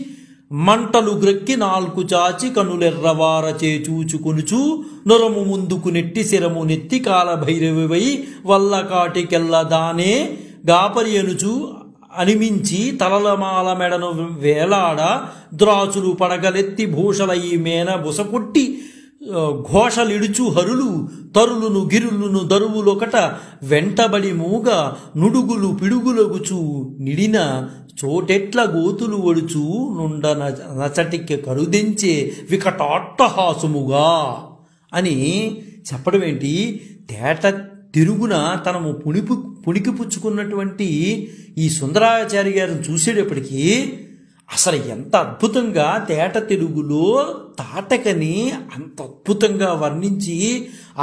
మంటలు గ్రక్కి నాల్కు చాచి కనులెర్రవారచే చూచుకొనుచు నొరము ముందుకు నెట్టి శిరము నెత్తి కాల భైరవివై వల్ల కాటికెల్ల దానే గాపరి అనుచు అనిమించి తలలమాల మెడను వేలాడ ద్రాచులు పడగలెత్తి భూషలయి మేన బుసకొట్టి ఘోషలిడుచు హరులు తరులును గిరులును దరువులొకట వెంటబడి మూగ నుడుగులు పిడుగులగుచు నిడిన చోటెట్ల గోతులు ఒడుచు నుండ నచటికి కరుదించే వికటాట్టహాసముగా అని చెప్పడం ఏంటి? తేట తిరుగున తనము పుణికి పుచ్చుకున్నటువంటి ఈ సుందరాచార్య గారిని చూసేటప్పటికీ అసలు ఎంత అద్భుతంగా తేట తెలుగులో తాటకని అంత అద్భుతంగా వర్ణించి,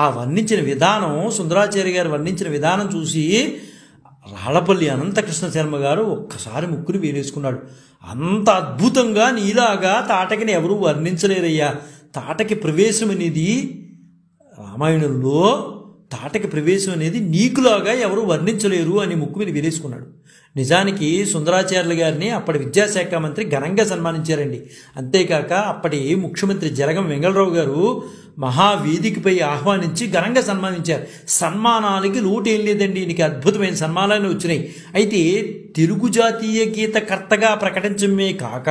ఆ వర్ణించిన విధానం, సుందరాచార్య గారు వర్ణించిన విధానం చూసి రాళ్లపల్లి అనంతకృష్ణ శర్మ గారు ఒక్కసారి ముక్కుని వేలేసుకున్నాడు. అంత అద్భుతంగా నీలాగా తాటకిని ఎవరూ వర్ణించలేరయ్యా. తాటకి ప్రవేశం అనేది రామాయణంలో, తాటకి ప్రవేశం అనేది నీకులాగా ఎవరు వర్ణించలేరు అని ముక్కు మీద వేలేసుకున్నాడు. నిజానికి సుందరాచార్యులు గారిని అప్పటి విద్యాశాఖ మంత్రి ఘనంగా సన్మానించారండి. అంతేకాక అప్పటి ముఖ్యమంత్రి జరగం వెంగళరావు గారు మహావేదికపై ఆహ్వానించి ఘనంగా సన్మానించారు. సన్మానాలకి లోటేం లేదండి, ఈయనకి అద్భుతమైన సన్మానాలు వచ్చినాయి. అయితే తెలుగు జాతీయ గీత కర్తగా ప్రకటించడమే కాక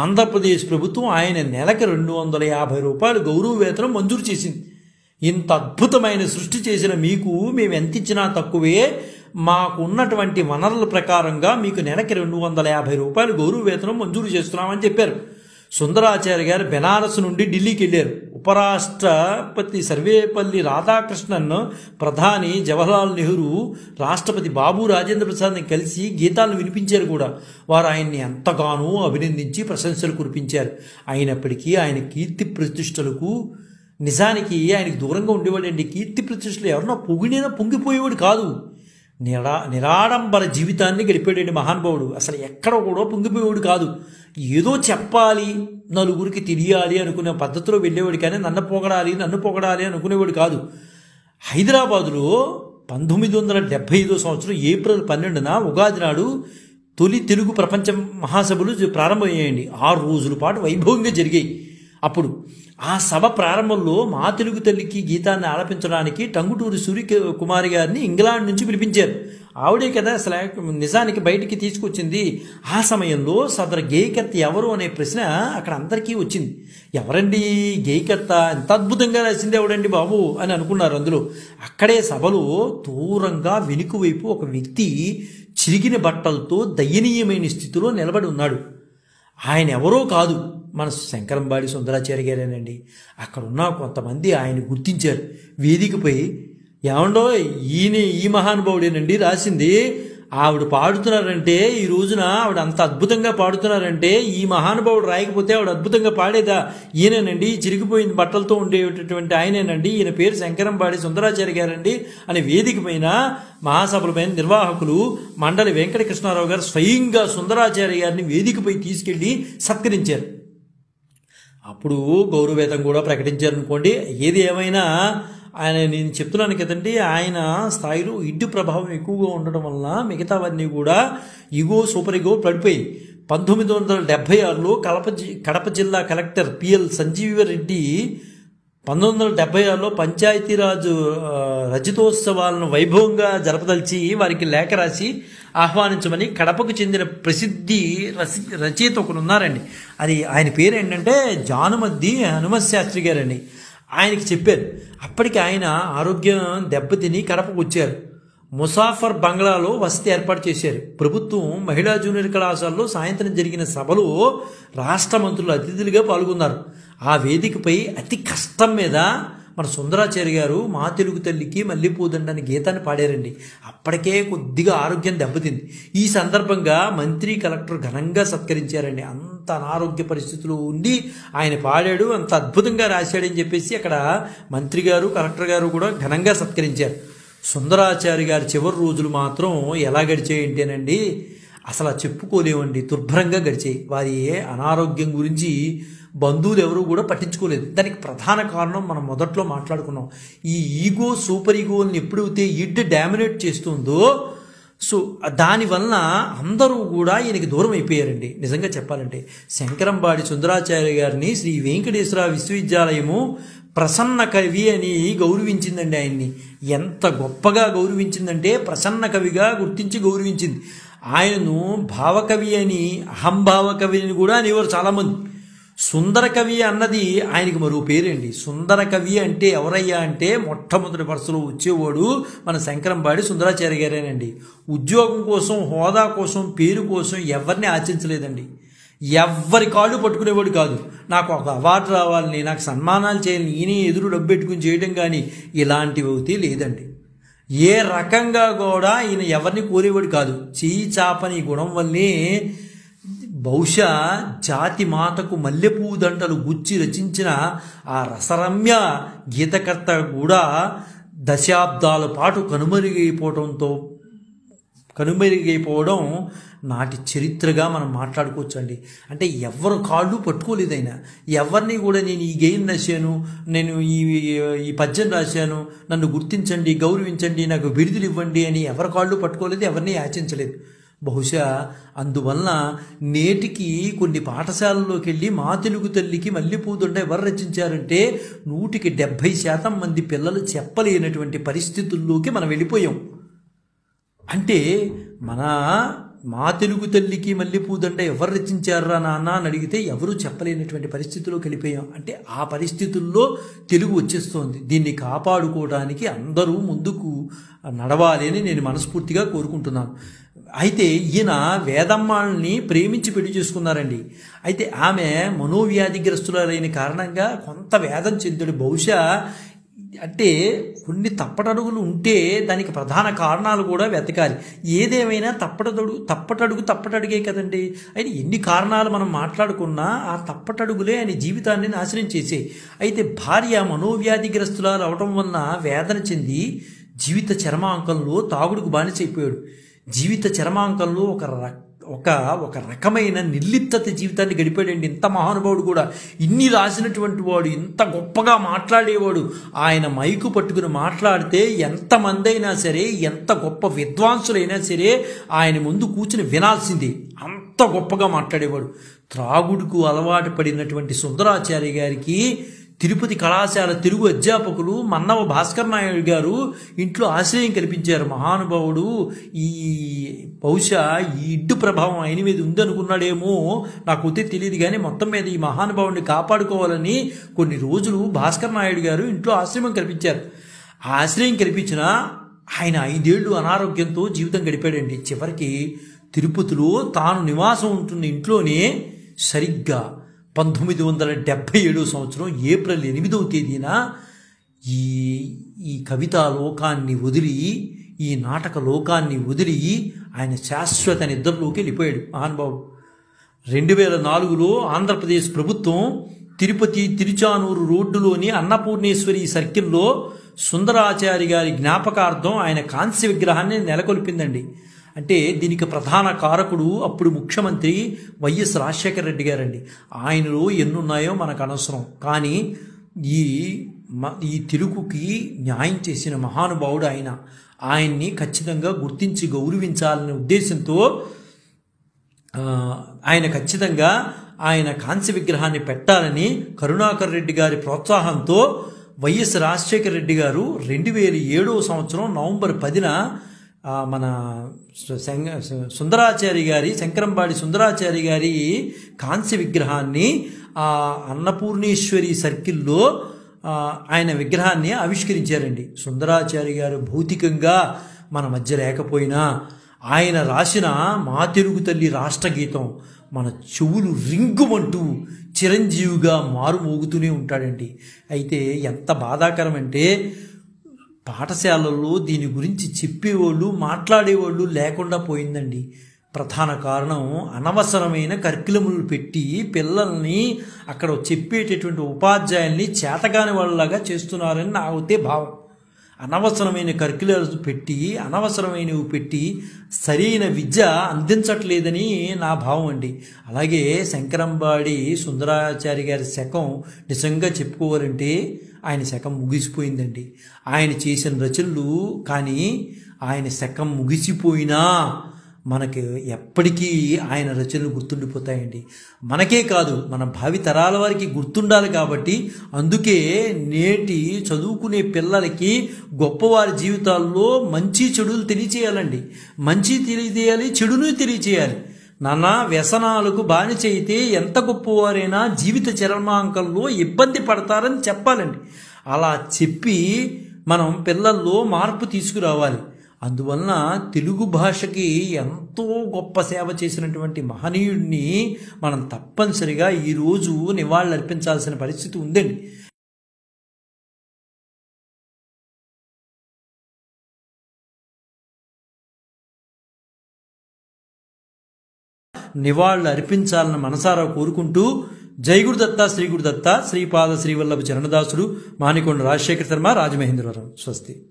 ఆంధ్రప్రదేశ్ ప్రభుత్వం ఆయన నెలకి 250 రూపాయలు గౌరవ వేతనం మంజూరు చేసింది. ఇంత అద్భుతమైన సృష్టి చేసిన మీకు మేము ఎంత ఇచ్చినా తక్కువే, మాకు ఉన్నటువంటి వనరుల ప్రకారంగా మీకు నెలకి 250 రూపాయలు గౌరవ వేతనం మంజూరు చేస్తున్నామని చెప్పారు. సుందరాచార్య గారు బెనారస్ నుండి ఢిల్లీకి వెళ్ళారు. ఉపరాష్ట్రపతి సర్వేపల్లి రాధాకృష్ణన్, ప్రధాని జవహర్లాల్ నెహ్రూ, రాష్ట్రపతి బాబు రాజేంద్ర ప్రసాద్ని కలిసి గీతాలను వినిపించారు కూడా. వారు ఆయన్ని ఎంతగానో అభినందించి ప్రశంసలు కురిపించారు. అయినప్పటికీ ఆయన కీర్తి ప్రతిష్టలకు, నిజానికి ఆయనకు దూరంగా ఉండేవాడండి. కీర్తి ప్రతిష్టలు ఎవరన్నా పొగిడినా పొంగిపోయేవాడు కాదు. నిరాడంబర జీవితాన్ని గడిపాడండి మహానుభావుడు. అసలు ఎక్కడ కూడా పొంగిపోయేవాడు కాదు. ఏదో చెప్పాలి, నలుగురికి తెలియాలి అనుకునే పద్ధతిలో వెళ్ళేవాడు కానీ నన్ను పొగడాలి అనుకునేవాడు కాదు. హైదరాబాదులో 1975 సంవత్సరం ఏప్రిల్ 12న ఉగాది నాడు తొలి తెలుగు ప్రపంచ మహాసభలు ప్రారంభమయ్యాయండి. 6 రోజుల పాటు వైభవంగా జరిగాయి. అప్పుడు ఆ సభ ప్రారంభంలో మా తెలుగు తల్లికి గీతాన్ని ఆలపించడానికి టంగుటూరి సూర్యకుమారి గారిని ఇంగ్లాండ్ నుంచి పిలిపించారు. ఆవిడే కదా అసలు నిజానికి బయటికి తీసుకొచ్చింది. ఆ సమయంలో సదరు గేయకర్త ఎవరు అనే ప్రశ్న అక్కడ అందరికీ వచ్చింది. ఎవరండి గేయకర్త, ఎంత అద్భుతంగా రాసింది ఎవడండి బాబు అని అనుకున్నారు. అందులో అక్కడే సభలో దూరంగా వెనుక వైపు ఒక వ్యక్తి చిరిగిన బట్టలతో దయనీయమైన స్థితిలో నిలబడి ఉన్నాడు. ఆయన ఎవరో కాదు, మన శంకరంబాడి సుందరాచార్య గారేనండి. అక్కడున్న కొంతమంది ఆయన గుర్తించారు. వేదికపై ఏమండో ఈయన ఈ మహానుభావుడేనండి రాసింది, ఆవిడ పాడుతున్నారంటే ఈ రోజున ఆవిడ అంత అద్భుతంగా పాడుతున్నారంటే ఈ మహానుభావుడు రాయకపోతే ఆవిడ అద్భుతంగా పాడేదా? ఈయనేనండి, చిరిగిపోయిన బట్టలతో ఉండేటటువంటి ఆయనేనండి, ఈయన పేరు శంకరంబాడి సుందరాచార్య గారండి అని వేదిక పైన మహాసభలపైన నిర్వాహకులు మండలి వెంకటకృష్ణారావు గారు స్వయంగా సుందరాచార్య గారిని వేదికపై తీసుకెళ్లి సత్కరించారు. అప్పుడు గౌరవవేతం కూడా ప్రకటించారనుకోండి. ఏది ఏమైనా ఆయన, నేను చెప్తున్నాను కదండి, ఆయన స్థాయిలో ఇడ్డు ప్రభావం ఎక్కువగా ఉండడం వలన మిగతావన్నీ కూడా సూపర్ ఇగో పడిపోయి 1976లో కడప జిల్లా కలెక్టర్ పిఎల్ సంజీవరెడ్డి 1976లో పంచాయతీరాజు రజతోత్సవాలను వైభవంగా జరపదలిచి వారికి లేఖ రాసి ఆహ్వానించమని కడపకు చెందిన ప్రసిద్ధి రచయిత ఒకరు ఉన్నారండి. అది ఆయన పేరు ఏంటంటే జానుమద్ది హనుమత్ శాస్త్రి గారండి. ఆయనకి చెప్పారు. అప్పటికి ఆయన ఆరోగ్యం దెబ్బతిని కడపకు వచ్చారు. ముసాఫర్ బంగ్లాలో వసతి ఏర్పాటు చేశారు. ప్రభుత్వం మహిళా జూనియర్ కళాశాలలో సాయంత్రం జరిగిన సభలో రాష్ట్ర మంత్రులు అతిథులుగా పాల్గొన్నారు. ఆ వేదికపై అతి కష్టం మీద మన సుందరాచార్య గారు మా తెలుగు తల్లికి మల్లెపూదండ అనే గీతాన్ని పాడారండి. అప్పటికే కొద్దిగా ఆరోగ్యం దెబ్బతింది. ఈ సందర్భంగా మంత్రి, కలెక్టర్ ఘనంగా సత్కరించారండి. అంత అంత అనారోగ్య పరిస్థితులు ఉండి ఆయన పాడాడు, అంత అద్భుతంగా రాశాడని చెప్పేసి అక్కడ మంత్రి గారు కలెక్టర్ గారు కూడా ఘనంగా సత్కరించారు. సుందరాచారి గారి చివరి రోజులు మాత్రం ఎలా గడిచాయంటేనండి అసలు చెప్పుకోలేమండి, దుర్భరంగా గడిచాయి. వారి అనారోగ్యం గురించి బంధువులు ఎవరు కూడా పట్టించుకోలేదు. దానికి ప్రధాన కారణం మనం మొదట్లో మాట్లాడుకున్నాం. ఈ ఈగో, సూపర్ ఈగోని ఎప్పుడైతే ఇడ్ డామినేట్ చేస్తుందో సో దానివలన అందరూ కూడా ఈయనకి దూరం అయిపోయారండి. నిజంగా చెప్పాలంటే శంకరంబాడి సుందరాచార్య గారిని శ్రీ వెంకటేశ్వర విశ్వవిద్యాలయము ప్రసన్న కవి అని గౌరవించిందండి. ఆయన్ని ఎంత గొప్పగా గౌరవించిందంటే ప్రసన్న కవిగా గుర్తించి గౌరవించింది. ఆయనను భావకవి అని, అహంభావ కవి అని కూడా అనేవారు చాలామంది. సుందర కవి అన్నది ఆయనకి మరో పేరండి. సుందర కవి అంటే ఎవరయ్యా అంటే మొట్టమొదటి వరుసలో వచ్చేవాడు మన శంకరంబాడి సుందరాచార్య గారేనండి. ఉద్యోగం కోసం, హోదా కోసం, పేరు కోసం ఎవరిని ఆశించలేదండి. ఎవ్వరి కాళ్ళు పట్టుకునేవాడు కాదు. నాకు ఒక అవార్డు రావాలని, నాకు సన్మానాలు చేయాలని ఈయన ఎదురు డబ్బు పెట్టుకుని చేయడం కానీ ఇలాంటివి అవుతే లేదండి. ఏ రకంగా కూడా ఈయన ఎవరిని కోరేవాడు కాదు. చేయి చాపని గుణం వల్లే బహుశా జాతి మాతకు మల్లెపూ దండలు గుచ్చి రచించిన ఆ రసరమ్య గీతకర్త కూడా దశాబ్దాల పాటు కనుమరుగైపోవడం నాటి చరిత్రగా మనం మాట్లాడుకోవచ్చు అండి. అంటే ఎవరు కాళ్ళు పట్టుకోలేదు ఆయన. ఎవరిని కూడా నేను ఈ గేయం రాశాను, నేను ఈ పద్యం రాశాను, నన్ను గుర్తించండి, గౌరవించండి, నాకు బిరుదులు ఇవ్వండి అని ఎవరి కాళ్ళు పట్టుకోలేదు, ఎవరిని యాచించలేదు. బహుశా అందువలన నేటికి కొన్ని పాఠశాలల్లోకి వెళ్ళి మా తెలుగు తల్లికి మల్లెపూదండ ఎవరు రచించారంటే 170% మంది పిల్లలు చెప్పలేనటువంటి పరిస్థితుల్లోకి మనం వెళ్ళిపోయాం. అంటే మా తెలుగు తల్లికి మల్లెపూదండ ఎవరు రచించారా నాన్న అని అడిగితే ఎవరు చెప్పలేనటువంటి పరిస్థితుల్లోకి వెళ్ళిపోయాం. అంటే ఆ పరిస్థితుల్లో తెలుగు వచ్చేస్తోంది. దీన్ని కాపాడుకోవడానికి అందరూ ముందుకు నడవాలి అని నేను మనస్ఫూర్తిగా కోరుకుంటున్నాను. అయితే ఈయన వేదమ్మాళ్ళని ప్రేమించి పెళ్లి చేసుకున్నారండి. అయితే ఆమె మనోవ్యాధిగ్రస్తులైన కారణంగా కొంత వేదం చెందాడు. బహుశా అంటే కొన్ని తప్పటడుగులు ఉంటే దానికి ప్రధాన కారణాలు కూడా వెతకాలి. ఏదేమైనా తప్పటడుగే కదండి. అయితే ఎన్ని కారణాలు మనం మాట్లాడుకున్నా ఆ తప్పటడుగులే ఆయన జీవితాన్ని నాశనం చేసాయి. అయితే భార్య మనోవ్యాధిగ్రస్తురాలు అవడం వలన వేదన చెంది జీవిత చరమాంకంలో తాగుడుకు బానిసైపోయాడు. జీవిత చరమాంకంలో ఒక రకమైన నిర్లిప్తత జీవితాన్ని గడిపాడండి. ఇంత మహానుభావుడు కూడా, ఇన్ని రాసినటువంటి వాడు, ఇంత గొప్పగా మాట్లాడేవాడు. ఆయన మైకు పట్టుకుని మాట్లాడితే ఎంతమంది అయినా సరే, ఎంత గొప్ప విద్వాంసులైనా సరే ఆయన ముందు కూర్చుని వినాల్సింది. అంత గొప్పగా మాట్లాడేవాడు. త్రాగుడుకు అలవాటు పడినటువంటి సుందరాచార్య గారికి తిరుపతి కళాశాల తెలుగు అధ్యాపకులు మన్నవ భాస్కర్ నాయుడు గారు ఇంట్లో ఆశ్రయం కల్పించారు. మహానుభావుడు బహుశా ఈ ఇడ్డు ప్రభావం ఆయన మీద ఉందనుకున్నాడేమో, నాకు తెలియదు కానీ మొత్తం మీద ఈ మహానుభావుడిని కాపాడుకోవాలని కొన్ని రోజులు భాస్కర్ నాయుడు గారు ఇంట్లో ఆశ్రయం కల్పించారు. ఆ ఆశ్రయం కల్పించిన ఆయన 5 ఏళ్ళు అనారోగ్యంతో జీవితం గడిపాడండి. చివరికి తిరుపతిలో తాను నివాసం ఉంటున్న ఇంట్లోనే సరిగ్గా 1977 సంవత్సరం ఏప్రిల్ 8వ తేదీన ఈ కవితా లోకాన్ని వదిలి, ఈ నాటక లోకాన్ని వదిలి ఆయన శాశ్వత నిద్రలోకి వెళ్ళిపోయాడు మహానుభావుడు. 2004లో ఆంధ్రప్రదేశ్ ప్రభుత్వం తిరుపతి తిరుచానూరు రోడ్డులోని అన్నపూర్ణేశ్వరి సర్కిల్లో సుందరాచారి గారి జ్ఞాపకార్థం ఆయన కాంస్య విగ్రహాన్ని నెలకొల్పిందండి. అంటే దీనికి ప్రధాన కారకుడు అప్పుడు ముఖ్యమంత్రి వైఎస్ రాజశేఖర రెడ్డి గారండి. ఆయనలో ఎన్నున్నాయో మనకు అనవసరం, కానీ ఈ తెలుగుకి న్యాయం చేసిన మహానుభావుడు ఆయన్ని ఖచ్చితంగా గుర్తించి గౌరవించాలనే ఉద్దేశంతో ఆయన ఖచ్చితంగా ఆయన కాంస్య విగ్రహాన్ని పెట్టాలని కరుణాకర్ రెడ్డి గారి ప్రోత్సాహంతో వైఎస్ రాజశేఖర రెడ్డి గారు 2007 సంవత్సరం నవంబర్ 10న మన శంకరంబాడి సుందరాచారి గారి కాంస్య విగ్రహాన్ని అన్నపూర్ణేశ్వరి సర్కిల్లో ఆయన విగ్రహాన్ని ఆవిష్కరించారండి. సుందరాచారి గారు భౌతికంగా మన మధ్య లేకపోయినా ఆయన రాసిన మా తెలుగు తల్లి రాష్ట్రగీతం మన చెవులు రింగుమంటూ చిరంజీవిగా మారుమోగుతూనే ఉంటాడండి. అయితే ఎంత బాధాకరం అంటే పాఠశాలల్లో దీని గురించి చెప్పేవాళ్ళు, మాట్లాడేవాళ్ళు లేకుండా పోయిందండి. ప్రధాన కారణం అనవసరమైన కరికులములు పెట్టి పిల్లల్ని అక్కడ చెప్పేటటువంటి ఉపాధ్యాయుల్ని చేతగాని వాళ్ళలాగా చేస్తున్నారని నా అయితే భావం. అనవసరమైన కరికులర్స్ పెట్టి అనవసరమైనవి పెట్టి సరైన విద్య అందించట్లేదని నా భావం అండి. అలాగే శంకరంబాడి సుందరాచారి గారి శకం నిజంగా చెప్పుకోవాలంటే ఆయన శకం ముగిసిపోయిందండి. ఆయన చేసిన రచనలు కానీ ఆయన శకం ముగిసిపోయినా మనకి ఎప్పటికీ ఆయన రచనలు గుర్తుండిపోతాయండి. మనకే కాదు మన భావి తరాల వారికి గుర్తుండాలి. కాబట్టి అందుకే నేటి చదువుకునే పిల్లలకి గొప్పవారి జీవితాల్లో మంచి చెడులు తెలియచేయాలండి. మంచి తెలియజేయాలి, చెడును తెలియచేయాలి. నాన్న వ్యసనాలకు బానిస అయితే ఎంత గొప్పవారైనా జీవిత చరమాంకంలో ఇబ్బంది పడతారని చెప్పాలండి. అలా చెప్పి మనం పిల్లల్లో మార్పు తీసుకురావాలి. అందువలన తెలుగు భాషకి ఎంతో గొప్ప సేవ చేసినటువంటి మహనీయుడిని మనం తప్పనిసరిగా ఈరోజు నివాళులర్పించాల్సిన పరిస్థితి ఉందండి. నివాళులు అర్పించాలని మనసారా కోరుకుంటూ జై గురుదత్త, శ్రీ గురుదత్త, శ్రీపాద శ్రీవల్లభ చరణదాసుడు, మానికొండ రాజశేఖర శర్మ, రాజమహేంద్రవరం. స్వస్తి.